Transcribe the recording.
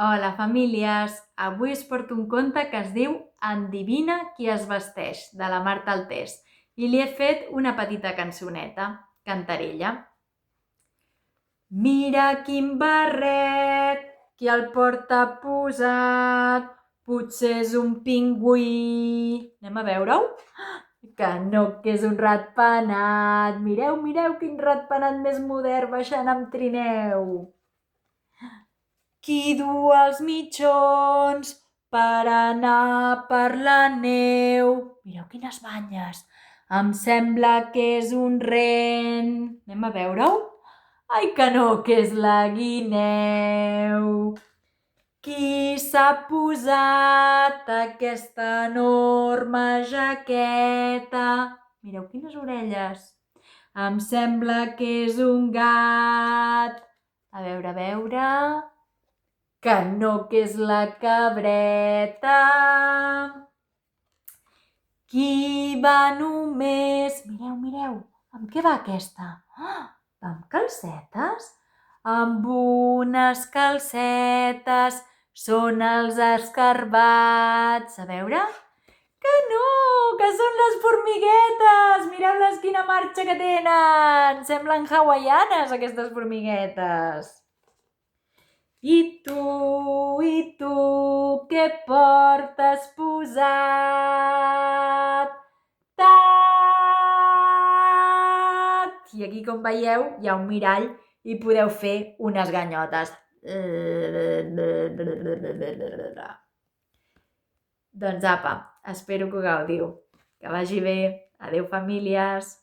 Hola, famílies! Avui us porto un conte que es diu Endevina qui es vesteix, de la Marta Altés, i li he fet una petita cançoneta, cantarella. Mira quin barret, qui el porta posat, potser és un pingüí. Anem a veure-ho? Que no, que és un ratpenat. Mireu, mireu quin ratpenat més modern baixant amb trineu. Qui du els mitjons per anar per la neu. Mireu quines banyes. Em sembla que és un ren. Anem a veure-ho? Ai, que no, que és la guineu. Qui s'ha posat aquesta enorme jaqueta? Mireu quines orelles. Em sembla que és un gat. A veure, a veure... Que no, que és la cabreta. Qui va només... Mireu, mireu, amb què va aquesta? Va amb calcetes? Amb unes calcetes són els escarbats. A veure... Que no, que són les formiguetes! Mireu-les quina marxa que tenen! Semblen hawaianes aquestes formiguetes. I tu, què portes posat? Tat! I aquí, com veieu, hi ha un mirall i podeu fer unes ganyotes. Doncs apa, espero que ho gaudiu. Que vagi bé. Adéu, famílies.